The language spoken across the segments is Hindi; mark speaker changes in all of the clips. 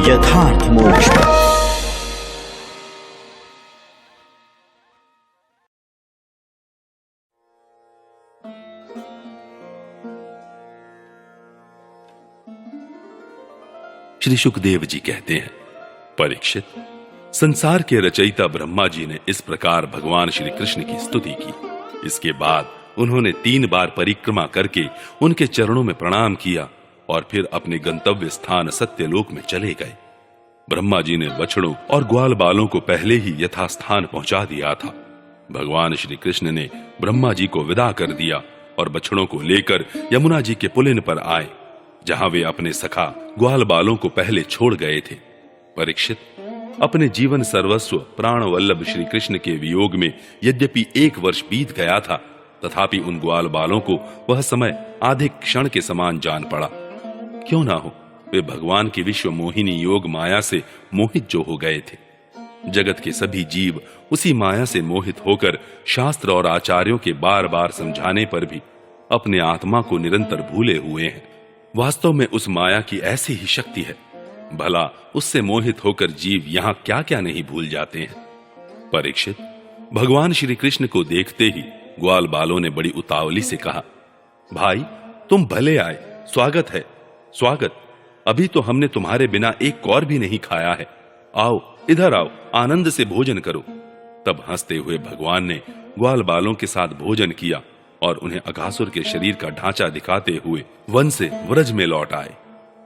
Speaker 1: यथार्थ मोक्ष पथ।
Speaker 2: श्री सुखदेव जी कहते हैं, परीक्षित, संसार के रचयिता ब्रह्मा जी ने इस प्रकार भगवान श्री कृष्ण की स्तुति की। इसके बाद उन्होंने 3 बार परिक्रमा करके उनके चरणों में प्रणाम किया और फिर अपने गंतव्य स्थान सत्यलोक में चले गए। ब्रह्मा जी ने बछड़ों और ग्वाल बालों को पहले ही यथास्थान पहुंचा दिया था। भगवान श्री कृष्ण ने ब्रह्मा जी को विदा कर दिया और बछड़ों को लेकर यमुना जी के पुलिन पर आए, जहां वे अपने सखा ग्वाल बालों को पहले छोड़ गए थे। परीक्षित, अपने जीवन सर्वस्व प्राण वल्लभ श्री कृष्ण के वियोग में यद्यपि 1 वर्ष बीत गया था, तथापि उन ग्वाल बालों को वह समय आधे क्षण के समान जान पड़ा। क्यों ना हो, वे भगवान की विश्व मोहिनी योग माया से मोहित जो हो गए थे। जगत के सभी जीव उसी माया से मोहित होकर शास्त्र और आचार्यों के बार बार समझाने पर भी अपने आत्मा को निरंतर भूले हुए हैं। वास्तव में उस माया की ऐसी ही शक्ति है, भला उससे मोहित होकर जीव यहां क्या क्या नहीं भूल जाते हैं। परीक्षित, भगवान श्री कृष्ण को देखते ही ग्वाल बालों ने बड़ी उतावली से कहा, भाई तुम भले आए, स्वागत है, स्वागत। अभी तो हमने तुम्हारे बिना एक कौर भी नहीं खाया है। आओ, इधर आओ, आनंद से भोजन करो। तब हंसते हुए भगवान ने ग्वाल बालों के साथ भोजन किया और उन्हें अघासुर के शरीर का ढांचा दिखाते हुए वन से व्रज में लौट आए।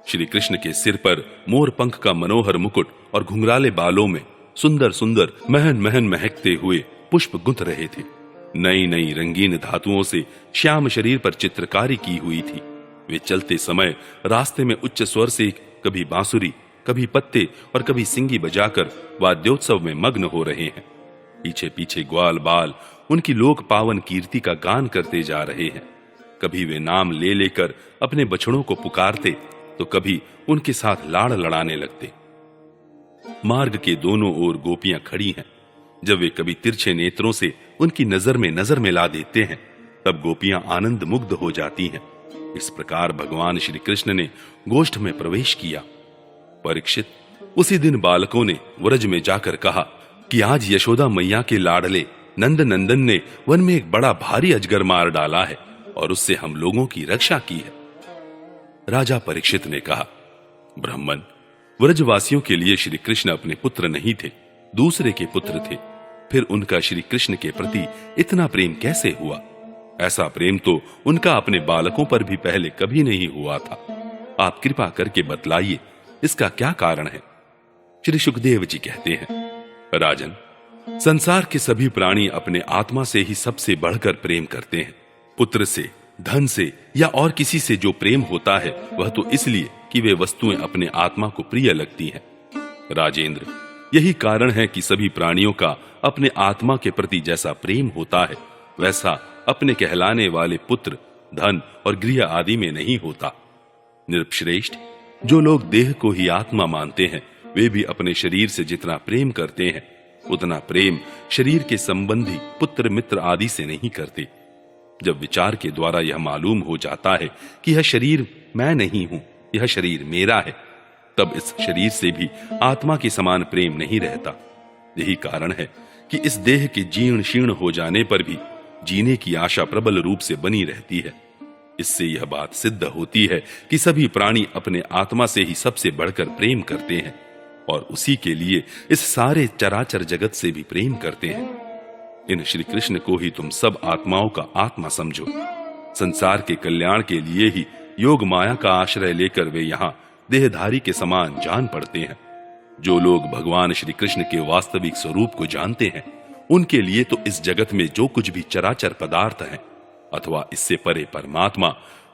Speaker 2: श्री कृष्ण के सिर पर मोर पंख का मनोहर मुकुट और घुंघराले बालों में सुंदर सुंदर महन महन महकते हुए पुष्प गुंथ रहे थे। नई नई रंगीन धातुओं से श्याम शरीर पर चित्रकारी की हुई थी। वे चलते समय रास्ते में उच्च स्वर से कभी बांसुरी, कभी पत्ते और कभी सिंगी बजाकर वाद्योत्सव में मग्न हो रहे हैं। पीछे पीछे ग्वाल बाल उनकी लोक पावन कीर्ति का गान करते जा रहे हैं। कभी वे नाम ले लेकर अपने बछड़ों को पुकारते, तो कभी उनके साथ लाड़ लड़ाने लगते। मार्ग के दोनों ओर गोपियां खड़ी हैं। जब वे कभी तिरछे नेत्रों से उनकी नजर में नजर मिला देते हैं, तब गोपियां आनंद मुग्ध हो जाती हैं। इस प्रकार भगवान श्री कृष्ण ने गोष्ठ में प्रवेश किया। परीक्षित, उसी दिन बालकों ने व्रज में जाकर कहा कि आज यशोदा मैया के लाडले नंद नंदन ने वन में एक बड़ा भारी अजगर मार डाला है और उससे हम लोगों की रक्षा की है। राजा परीक्षित ने कहा, ब्राह्मण, व्रजवासियों के लिए श्री कृष्ण अपने पुत्र नहीं थे, दूसरे के पुत्र थे। फिर उनका श्री कृष्ण के प्रति इतना प्रेम कैसे हुआ? ऐसा प्रेम तो उनका अपने बालकों पर भी पहले कभी नहीं हुआ था। आप कृपा करके बतलाइए, इसका क्या कारण है? श्री सुखदेव जी कहते हैं, राजन, संसार के सभी प्राणी अपने आत्मा से ही सबसे बढ़कर प्रेम करते हैं। पुत्र से, धन से या और किसी से जो प्रेम होता है, वह तो इसलिए कि वे वस्तुएं अपने आत्मा को प्रिय लगती हैं। राजेंद्र, यही कारण है कि सभी प्राणियों का अपने आत्मा के प्रति जैसा प्रेम होता है, वैसा अपने कहलाने वाले पुत्र, धन और गृह आदि में नहीं होता। नृपश्रेष्ठ, जो लोग देह को ही आत्मा मानते हैं, वे भी अपने शरीर से जितना प्रेम करते हैं, उतना प्रेम शरीर के संबंधी पुत्र मित्र आदि से नहीं करते। जब विचार के द्वारा यह मालूम हो जाता है कि यह शरीर मैं नहीं हूं, यह शरीर मेरा है, तब इस शरीर से भी आत्मा के समान प्रेम नहीं रहता। यही कारण है कि इस देह के जीर्ण शीर्ण हो जाने पर भी जीने की आशा प्रबल रूप से बनी रहती है। इससे यह बात सिद्ध होती है कि सभी प्राणी अपने आत्मा से ही सबसे बढ़कर प्रेम करते हैं और उसी के लिए इस सारे चराचर जगत से भी प्रेम करते हैं। इन श्री कृष्ण को ही तुम सब आत्माओं का आत्मा समझो। संसार के कल्याण के लिए ही योग माया का आश्रय लेकर वे यहाँ देहधारी के समान जान पड़ते हैं। जो लोग भगवान श्री कृष्ण के वास्तविक स्वरूप को जानते हैं, उनके लिए तो इस जगत में जो कुछ भी चराचर पदार्थ है अथवा इससे परे परमात्मा,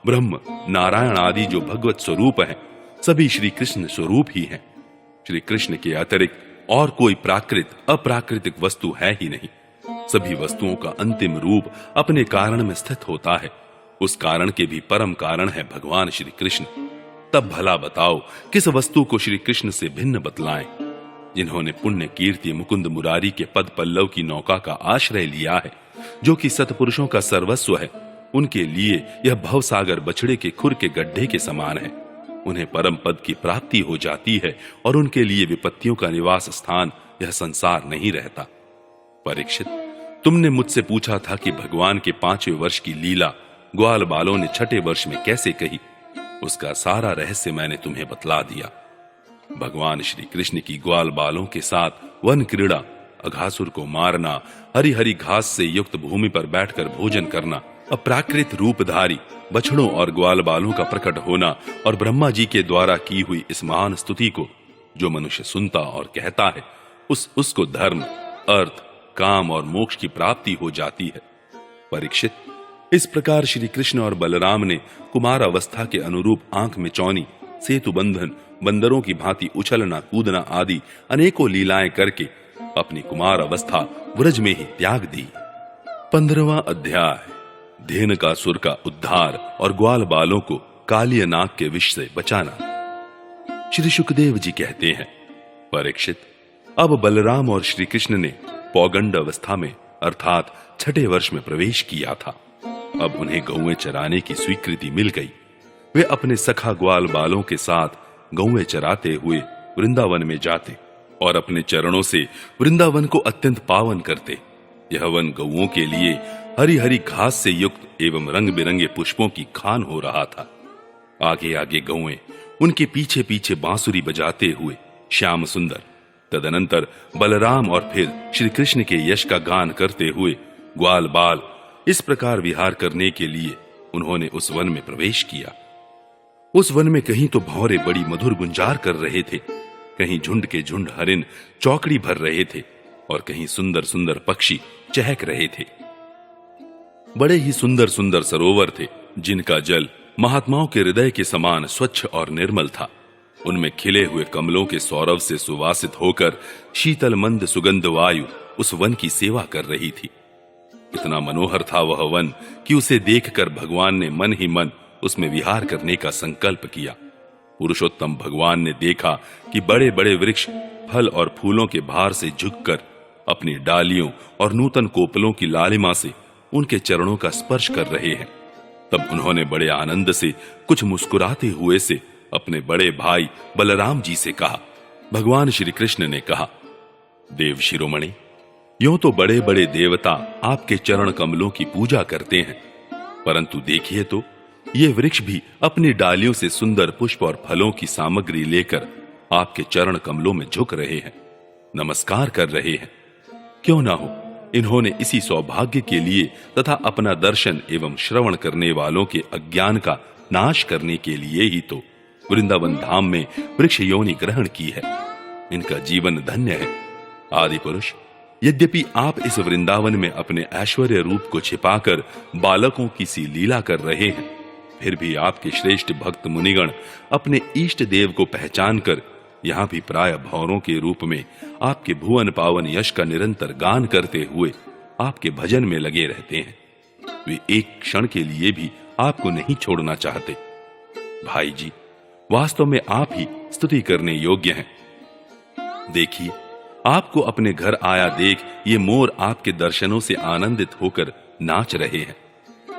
Speaker 2: ब्रह्म, नारायण आदि जो भगवत स्वरूप है, सभी श्री कृष्ण स्वरूप ही हैं। श्री कृष्ण के अतिरिक्त और कोई प्राकृत अप्राकृतिक वस्तु है ही नहीं। सभी वस्तुओं का अंतिम रूप अपने कारण में स्थित होता है। उस कारण के भी परम कारण है भगवान श्री कृष्ण। तब भला बताओ किस वस्तु को श्री कृष्ण से भिन्न बतलाएं? जिन्होंने पुण्य कीर्ति मुकुंद मुरारी के पद पल्लव की नौका का आश्रय लिया है, जो कि सतपुरुषों का सर्वस्व है, उनके लिए यह भवसागर बछड़े के खुर के गड्ढे के समान है। उन्हें परम पद की प्राप्ति हो जाती है और उनके लिए विपत्तियों का निवास स्थान यह संसार नहीं रहता। परीक्षित, तुमने मुझसे पूछा था कि भगवान के 5वें वर्ष की लीला ग्वाल बालों ने 6ठे वर्ष में कैसे कही। उसका सारा रहस्य मैंने तुम्हें बतला दिया। भगवान श्री कृष्ण की ग्वाल बालों के साथ वन क्रीड़ा, अघासुर को मारना, हरी हरी घास से युक्त भूमि पर बैठकर भोजन करना, अप्राकृत रूपधारी बछड़ों और ग्वाल बालों का प्रकट होना और ब्रह्मा जी के द्वारा की हुई इस महान स्तुति को जो मनुष्य सुनता और कहता है उसको धर्म, अर्थ, काम और मोक्ष की प्राप्ति हो जाती है। परीक्षित, इस प्रकार श्री कृष्ण और बलराम ने कुमार अवस्था के अनुरूप आंख में चौनी, सेतु बंधन, बंदरों की भांति उछलना कूदना आदि अनेकों लीलाएं करके अपनी कुमार अवस्था व्रज में ही त्याग दी। 15वां अध्याय, धेनुकासुर का उद्धार और ग्वाल बालों को कालिय नाग के विष से बचाना। श्री सुखदेव जी कहते हैं, परीक्षित, अब बलराम और श्री कृष्ण ने पौगंड अवस्था में अर्थात 6ठे वर्ष में प्रवेश किया था। अब उन्हें गौएं चराने की स्वीकृति मिल गई। वे अपने सखा ग्वाल बालों के साथ गौएं चराते हुए वृंदावन में जाते और अपने चरणों से वृंदावन को अत्यंत पावन करते। यह वन गौओं के लिए हरी हरी घास से युक्त एवं रंग बिरंगे पुष्पों की खान हो रहा था। आगे आगे गौएं, उनके पीछे पीछे बांसुरी बजाते हुए श्याम सुंदर, तदनंतर बलराम और फिर श्री कृष्ण के यश का गान करते हुए ग्वाल बाल इस प्रकार विहार करने के लिए उन्होंने उस वन में प्रवेश किया। उस वन में कहीं तो भौरे बड़ी मधुर गुंजार कर रहे थे, कहीं झुंड के झुंड हरिन चौकड़ी भर रहे थे और कहीं सुंदर सुंदर पक्षी चहक रहे थे। बड़े ही सुंदर सुंदर सरोवर थे जिनका जल महात्माओं के हृदय के समान स्वच्छ और निर्मल था। उनमें खिले हुए कमलों के सौरभ से सुवासित होकर शीतल मंद सुगंध वायु उस वन की सेवा कर रही थी। इतना मनोहर था वह वन कि उसे देखकर भगवान ने मन ही मन उसमें विहार करने का संकल्प किया। पुरुषोत्तम भगवान ने देखा कि बड़े बड़े वृक्ष फल और फूलों के भार से झुककर अपनी डालियों और नूतन कोपलों की लालिमा से उनके चरणों का स्पर्श कर रहे हैं। तब उन्होंने बड़े आनंद से कुछ मुस्कुराते हुए से अपने बड़े भाई बलराम जी से कहा। भगवान श्री कृष्ण ने कहा, देव शिरोमणि, यूं तो बड़े बड़े देवता आपके चरण कमलों की पूजा करते हैं, परंतु देखिए तो ये वृक्ष भी अपनी डालियों से सुंदर पुष्प और फलों की सामग्री लेकर आपके चरण कमलों में झुक रहे हैं, नमस्कार कर रहे हैं। क्यों ना हो, इन्होंने इसी सौभाग्य के लिए तथा अपना दर्शन एवं श्रवण करने वालों के अज्ञान का नाश करने के लिए ही तो वृंदावन धाम में वृक्ष योनि ग्रहण की है। इनका जीवन धन्य है। आदि पुरुष, यद्यपि आप इस वृंदावन में अपने ऐश्वर्य रूप को छिपाकर बालकों की सी लीला कर रहे हैं, फिर भी आपके श्रेष्ठ भक्त मुनिगण अपने इष्ट देव को पहचान कर यहाँ भी प्राय भौरों के रूप में आपके भुवन पावन यश का निरंतर गान करते हुए आपके भजन में लगे रहते हैं। वे एक क्षण के लिए भी आपको नहीं छोड़ना चाहते। भाई जी, वास्तव में आप ही स्तुति करने योग्य हैं। देखिए, आपको अपने घर आया देख ये मोर आपके दर्शनों से आनंदित होकर नाच रहे हैं।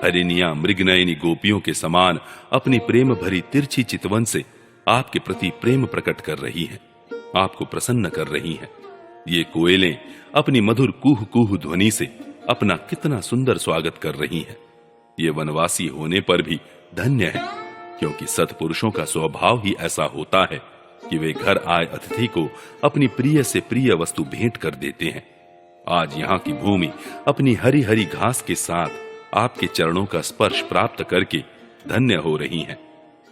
Speaker 2: हरिणियां मृगनयनी गोपियों के समान अपनी प्रेम भरी तिरछी चितवन से आपके प्रति प्रेम प्रकट कर रही हैं, आपको प्रसन्न कर रही हैं। ये कोयलें अपनी मधुर कूह कूह ध्वनि से अपना कितना सुंदर स्वागत कर रही हैं। ये वनवासी होने पर भी धन्य है, क्योंकि सत्पुरुषों का स्वभाव ही ऐसा होता है कि वे घर आए अतिथि को अपनी प्रिय से प्रिय वस्तु भेंट कर देते हैं। आज यहाँ की भूमि अपनी हरी हरी घास के साथ आपके चरणों का स्पर्श प्राप्त करके धन्य हो रही हैं।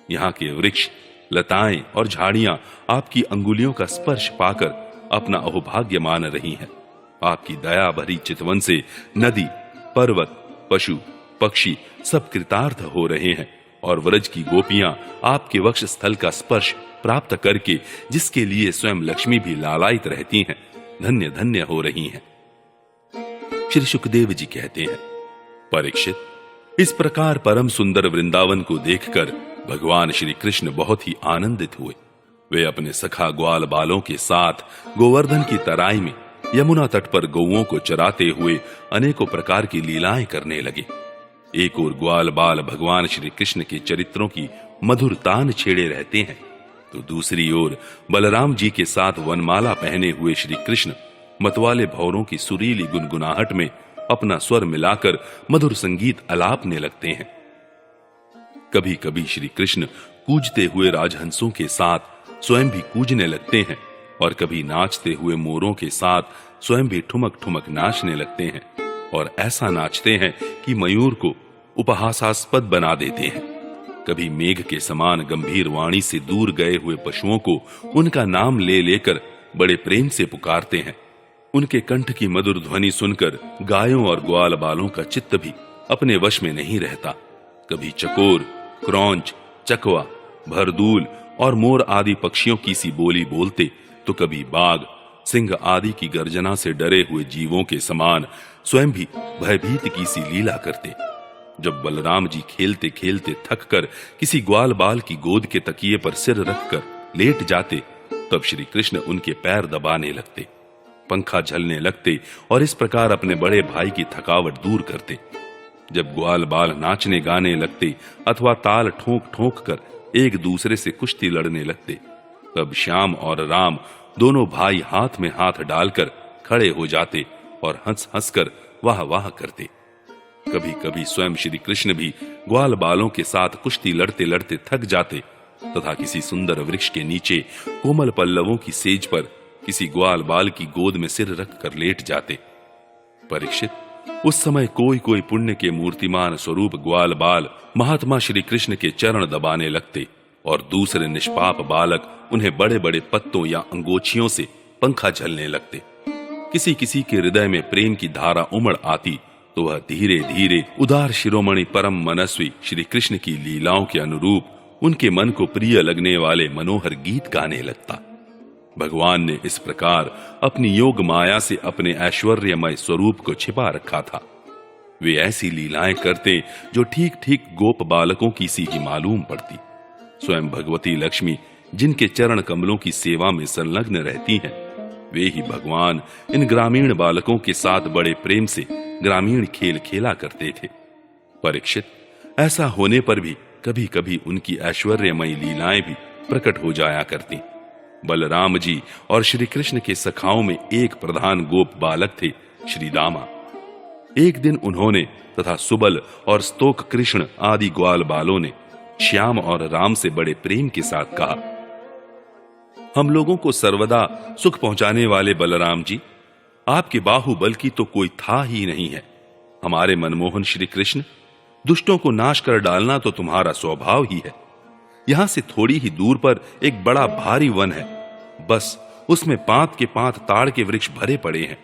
Speaker 2: यहाँ के वृक्ष, लताएं और झाड़ियां आपकी अंगुलियों का स्पर्श पाकर अपना अहोभाग्य मान रही हैं। आपकी दया भरी चितवन से नदी, पर्वत, पशु, पक्षी सब कृतार्थ हो रहे हैं और व्रज की गोपियां आपके वक्ष स्थल का स्पर्श प्राप्त करके, जिसके लिए स्वयं लक्ष्मी भी लालायित रहती हैं, धन्य धन्य हो रही हैं। श्री सुखदेव जी कहते हैं, परीक्षित, इस प्रकार परम सुंदर वृंदावन को देखकर भगवान श्री कृष्ण बहुत ही आनंदित हुए। वे अपने सखा ग्वाल बालों के साथ गोवर्धन की तराई में यमुना तट पर गौओं को चराते हुए अनेकों प्रकार की लीलाएं करने लगे। एक और ग्वाल बाल भगवान श्री कृष्ण के चरित्रों की मधुर तान छेड़े रहते हैं, तो दूसरी ओर बलराम जी के साथ वनमाला पहने हुए श्री कृष्ण मतवाले भौरों की सुरीली गुनगुनाहट में अपना स्वर मिलाकर मधुर संगीत अलापने लगते हैं। कभी कभी श्री कृष्ण कूजते हुए राजहंसों के साथ स्वयं भी कूजने लगते हैं और कभी नाचते हुए मोरों के साथ स्वयं भी ठुमक ठुमक नाचने लगते हैं और ऐसा नाचते हैं कि मयूर को उपहासास्पद बना देते हैं। कभी मेघ के समान गंभीर वाणी से दूर गए हुए पशुओं को उनका नाम ले लेकर बड़े प्रेम से पुकारते हैं। उनके कंठ की मधुर ध्वनि सुनकर गायों और ग्वाल बालों का चित्त भी अपने वश में नहीं रहता। कभी चकोर, क्रौंच, चकवा, भरदूल और मोर आदि पक्षियों की सी बोली बोलते, तो कभी बाघ, सिंह आदि की गर्जना से डरे हुए जीवों के समान स्वयं भी भयभीत की सी लीला करते। जब बलराम जी खेलते खेलते थक कर किसी ग्वाल बाल की गोद के तकिए पर सिर रखकर लेट जाते, तब श्री कृष्ण उनके पैर दबाने लगते, पंखा झलने लगते और इस प्रकार अपने बड़े भाई की थकावट दूर करते। जब ग्वाल बाल नाचने गाने लगते अथवा ताल ठोंक ठोंक कर एक दूसरे से कुश्ती लड़ने लगते, तब श्याम और राम दोनों भाई हाथ में हाथ डालकर खड़े हो जाते और हंस हंस कर वाह वाह करते। कभी कभी स्वयं श्री कृष्ण भी ग्वाल बालों के साथ कुश्ती लड़ते लड़ते थक जाते तथा किसी सुंदर वृक्ष के नीचे कोमल पल्लवों की सेज पर किसी ग्वाल बाल की गोद में सिर रख कर लेट जाते। परीक्षित, उस समय कोई कोई पुण्य के मूर्तिमान स्वरूप ग्वाल बाल महात्मा श्री कृष्ण के चरण दबाने लगते और दूसरे निष्पाप बालक उन्हें बड़े बड़े पत्तों या अंगोछियों से पंखा झलने लगते। किसी किसी के हृदय में प्रेम की धारा उमड़ आती तो वह धीरे धीरे उदार शिरोमणि परम मनस्वी श्री कृष्ण की लीलाओं के अनुरूप उनके मन को प्रिय लगने वाले मनोहर गीत गाने लगता। भगवान ने इस प्रकार अपनी योग माया से अपने ऐश्वर्यमय स्वरूप को छिपा रखा था। वे ऐसी लीलाएं करते जो ठीक ठीक गोप बालकों की सी ही मालूम पड़ती। स्वयं भगवती लक्ष्मी जिनके चरण कमलों की सेवा में संलग्न रहती हैं, वे ही भगवान इन ग्रामीण बालकों के साथ बड़े प्रेम से ग्रामीण खेल खेला करते थे। परीक्षित, ऐसा होने पर भी कभी कभी उनकी ऐश्वर्यमयी लीलाएं भी प्रकट हो जाया करती। बलराम जी और श्री कृष्ण के सखाओं में एक प्रधान गोप बालक थे, श्री दामा। एक दिन उन्होंने तथा सुबल और स्तोक कृष्ण आदि ग्वाल बालों ने श्याम और राम से बड़े प्रेम के साथ कहा, हम लोगों को सर्वदा सुख पहुंचाने वाले बलराम जी, आपके बाहुबल की तो कोई था ही नहीं है। हमारे मनमोहन श्री कृष्ण, दुष्टों को नाश कर डालना तो तुम्हारा स्वभाव ही है। यहां से थोड़ी ही दूर पर एक बड़ा भारी वन है, बस उसमें पांत के पांत ताड़ के वृक्ष भरे पड़े हैं।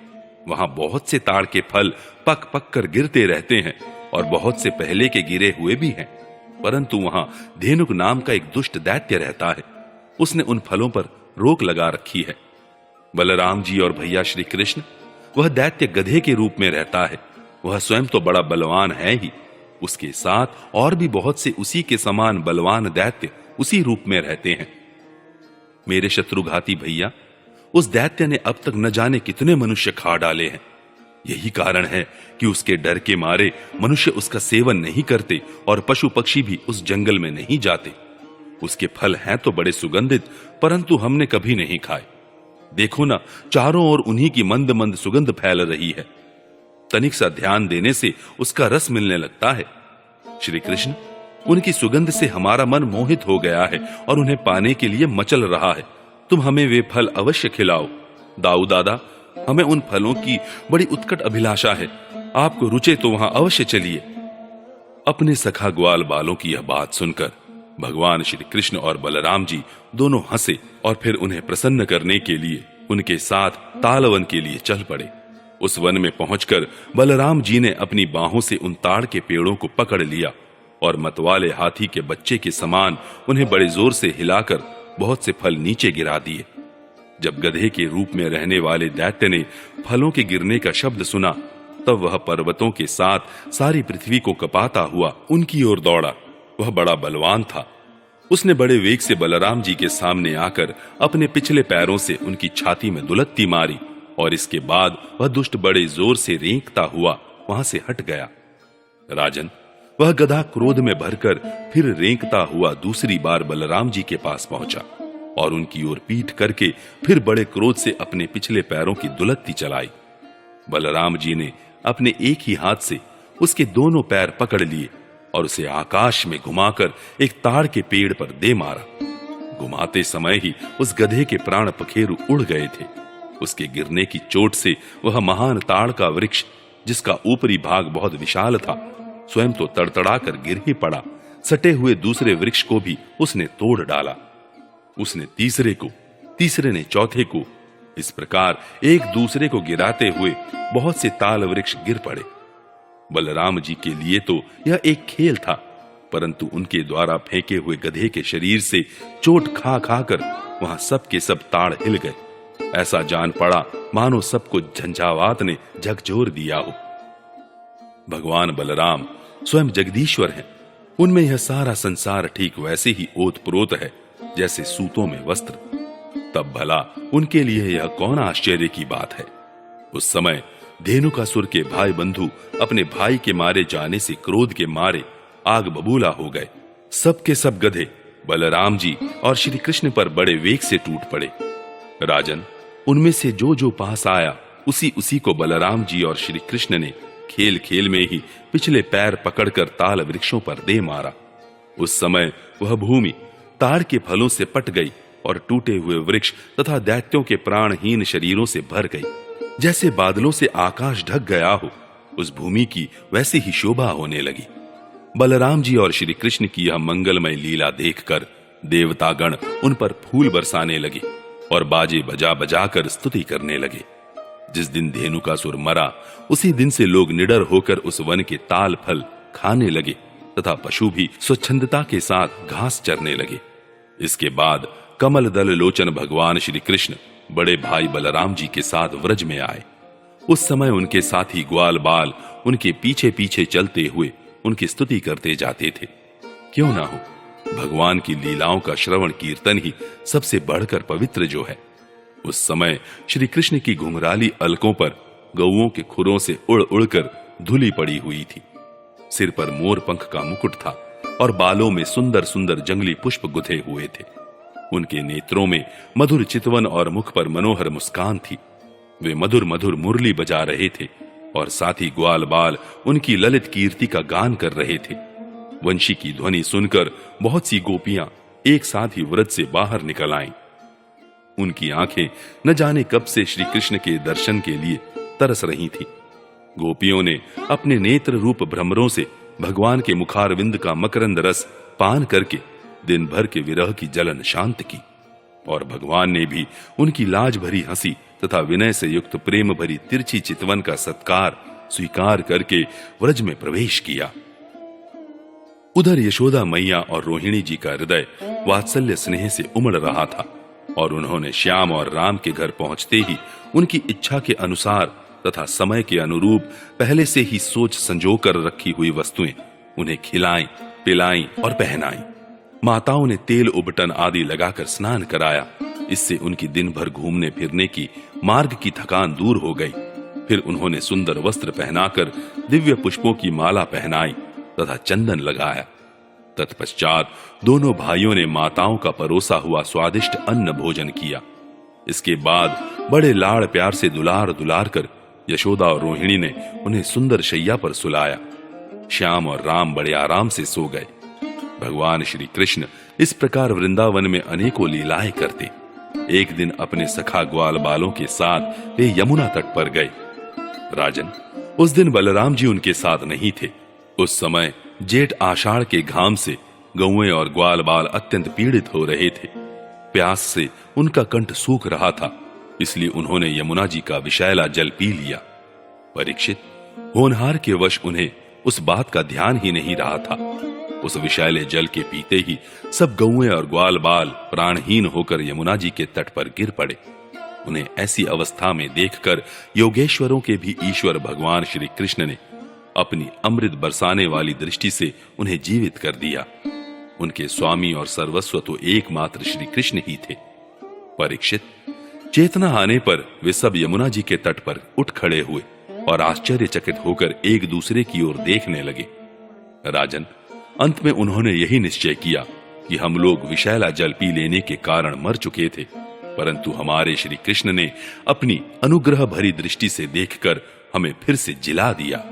Speaker 2: वहां बहुत से ताड़ के फल पक पक कर गिरते रहते हैं और बहुत से पहले के गिरे हुए भी हैं, परंतु वहां धेनुक नाम का एक दुष्ट दैत्य रहता है। उसने उन फलों पर रोक लगा रखी है। बलराम जी और भैया श्री कृष्ण, वह दैत्य गधे के रूप में रहता है। वह स्वयं तो बड़ा बलवान है ही, उसके साथ और भी बहुत से उसी के समान बलवान दैत्य उसी रूप में रहते हैं। मेरे शत्रुघाती भैया, उस दैत्य ने अब तक न जाने कितने मनुष्य खा डाले हैं। यही कारण है कि उसके डर के मारे मनुष्य उसका सेवन नहीं करते और पशु पक्षी भी उस जंगल में नहीं जाते। उसके फल हैं तो बड़े सुगंधित, परंतु हमने कभी नहीं खाए। देखो ना, चारों ओर उन्हीं की मंद मंद सुगंध फैल रही है। तनिक सा ध्यान देने से उसका रस मिलने लगता है। श्री कृष्ण, उनकी सुगंध से हमारा मन मोहित हो गया है और उन्हें पाने के लिए मचल रहा है। तुम हमें वे फल अवश्य खिलाओ। दाऊ दादा, हमें उन फलों की बड़ी उत्कट अभिलाषा है। आपको रुचे तो वहां अवश्य चलिए। अपने सखा ग्वाल बालों की यह बात सुनकर भगवान श्री कृष्ण और बलराम जी दोनों हंसे और फिर उन्हें प्रसन्न करने के लिए उनके साथ तालवन के लिए चल पड़े। उस वन में पहुंचकर बलराम जी ने अपनी बाहों से उन ताड़ के पेड़ों को पकड़ लिया और मतवाले हाथी के बच्चे के समान उन्हें बड़े जोर से हिलाकर बहुत से फल नीचे गिरा दिए। जब गधे के रूप में रहने वाले दैत्य ने फलों के गिरने का शब्द सुना, तब वह पर्वतों के साथ सारी पृथ्वी को कपाता हुआ उनकी ओर दौड़ा। वह बड़ा बलवान था। उसने बड़े वेग से बलराम जी के सामने आकर अपने पिछले पैरों से उनकी छाती में दुलत्ती मारी और इसके बाद वह दुष्ट बड़े जोर से रेंकता हुआ वहां से हट गया। राजन, वह गधा क्रोध में भरकर फिर रेंकता हुआ दूसरी बार बलराम जी के पास पहुंचा और उनकी ओर पीठ करके फिर बड़े क्रोध से अपने पिछले पैरों की दुलत्ती चलाई। बलराम जी ने अपने एक ही हाथ से उसके दोनों पैर पकड़ लिए और उसे आकाश में घुमाकर एक ताड़ के पेड़ पर दे मारा। घुमाते समय ही उस गधे के प्राण पखेरु उड़ गए थे। उसके गिरने की चोट से वह महान ताड़ का वृक्ष, जिसका ऊपरी भाग बहुत विशाल था, स्वयं तो तड़तड़ा कर गिर ही पड़ा, सटे हुए दूसरे वृक्ष को भी उसने तोड़ डाला। उसने तीसरे को, तीसरे ने चौथे को, इस प्रकार एक दूसरे को गिराते हुए बहुत से ताल वृक्ष गिर पड़े। बलराम जी के लिए तो यह एक खेल था, परंतु उनके द्वारा फेंके हुए गधे के शरीर से चोट खा खाकर वहां सब के सब ताड़ हिल गए। ऐसा जान पड़ा मानो सबको झंझावात ने झकझोर दिया हो। भगवान बलराम स्वयं जगदीश्वर हैं। उनमें यह सारा संसार ठीक वैसे ही ओतप्रोत है जैसे सूतों में वस्त्र। तब भला उनके लिए यह कौन आश्चर्य की बात है। उस समय धेनुकासुर के भाई बंधु अपने भाई के मारे जाने से क्रोध के मारे आग बबूला हो गए। सब के सब गधे बलराम जी और श्री कृष्ण पर बड़े वेग से टूट पड़े। राजन, उनमें से जो जो पास आया उसी उसी को बलराम जी और श्री कृष्ण ने खेल खेल में ही पिछले पैर पकड़कर ताल वृक्षों पर दे मारा। उस समय वह भूमि ताड़ के फलों से पट गई और टूटे हुए वृक्ष तथा दैत्यों के प्राणहीन शरीरों से भर गई। जैसे बादलों से आकाश ढक गया हो, उस भूमि की वैसी ही शोभा होने लगी। बलराम जी और श्री कृष्ण की यह मंगलमय लीला देखकर देवतागण उन पर फूल बरसाने लगे और बाजे बजा बजा कर स्तुति करने लगे। जिस दिन धेनुकासुर मरा, उसी दिन से लोग निडर होकर उस वन के ताल फल खाने लगे तथा पशु भी स्वच्छंदता के साथ घास चरने लगे। इसके बाद कमल दल लोचन भगवान श्री कृष्ण बड़े भाई बलराम जी के साथ व्रज में आए। उस समय उनके साथी ग्वाल बाल उनके पीछे पीछे चलते हुए उनकी स्तुति करते जाते थे। क्यों ना हो, भगवान की लीलाओं का श्रवण कीर्तन ही सबसे बढ़कर पवित्र जो है। उस समय श्री कृष्ण की घुंघराली अलकों पर गौओं के खुरों से उड़ उड़कर धूली पड़ी हुई थी। सिर पर मोर पंख का मुकुट था और बालों में सुंदर सुंदर जंगली पुष्प गुथे हुए थे। उनके नेत्रों में मधुर चितवन और मुख पर मनोहर मुस्कान थी। वे मधुर मधुर मुरली बजा रहे थे और साथी ग्वाल बाल उनकी ललित कीर्ति का गान कर रहे थे। वंशी की ध्वनि सुनकर बहुत सी गोपियां एक साथ ही व्रत से बाहर निकल आईं। उनकी आंखें न जाने कब से श्री कृष्ण के दर्शन के लिए तरस रही थीं। गोपियों ने अपने नेत्र रूप भ्रमरों से भगवान के मुखारविंद का मकरंद रस पान करके दिन भर के विरह की जलन शांत की और भगवान ने भी उनकी लाज भरी हंसी तथा विनय से युक्त प्रेम भरी तिरछी चितवन का सत्कार स्वीकार करके व्रज में प्रवेश किया। उधर यशोदा मैया और रोहिणी जी का हृदय वात्सल्य स्नेह से उमड़ रहा था और उन्होंने श्याम और राम के घर पहुंचते ही उनकी इच्छा के अनुसार तथा समय के अनुरूप पहले से ही सोच संजो कर रखी हुई वस्तुएं उन्हें खिलाएं, पिलाएं और पहनाएं। माताओं ने तेल उबटन आदि लगाकर स्नान कराया। इससे उनकी दिन भर घूमने फिरने की मार्ग की थकान दूर हो गई। फिर उन्होंने सुंदर वस्त्र पहनाकर दिव्य पुष्पों की माला पहनाई तथा चंदन लगाया। तत्पश्चात दोनों भाइयों ने माताओं का परोसा हुआ स्वादिष्ट अन्न भोजन किया। इसके बाद बड़े लाड़ प्यार से दुलार दुलार कर यशोदा और रोहिणी ने उन्हें सुंदर शैया पर सुलाया। श्याम और राम बड़े आराम से सो गए। भगवान श्री कृष्ण इस प्रकार वृंदावन में अनेकों लीलाएं करते। एक दिन अपने सखा ग्वाल बालों के साथ वे यमुना तट पर गए। राजन, उस दिन बलराम जी उनके साथ नहीं थे। उस समय जेठ आषाढ़ के घाम से गौएं और ग्वाल बाल अत्यंत पीड़ित हो रहे थे। प्यास से उनका कंठ सूख रहा था, इसलिए उन्होंने यमुना जी का विषैला जल पी लिया। परीक्षित, होनहार के वश उन्हें उस बात का ध्यान ही नहीं रहा था। उस विषैले जल के पीते ही सब गौएं और ग्वाल बाल प्राणहीन होकर यमुना जी के तट पर गिर पड़े। उन्हें ऐसी अवस्था में देखकर योगेश्वरों के भी ईश्वर भगवान श्री कृष्ण ने अपनी अमृत बरसाने वाली दृष्टि से उन्हें जीवित कर दिया। उनके स्वामी और सर्वस्व तो एकमात्र श्री कृष्ण ही थे। परीक्षित, चेतना आने पर वे सब यमुना जी के तट पर उठ खड़े हुए और आश्चर्यचकित होकर एक दूसरे की ओर देखने लगे। राजन, अंत में उन्होंने यही निश्चय किया कि हम लोग विषैला जल पी लेने के कारण मर चुके थे, परंतु हमारे श्री कृष्ण ने अपनी अनुग्रह भरी दृष्टि से देखकर हमें फिर से जिला दिया।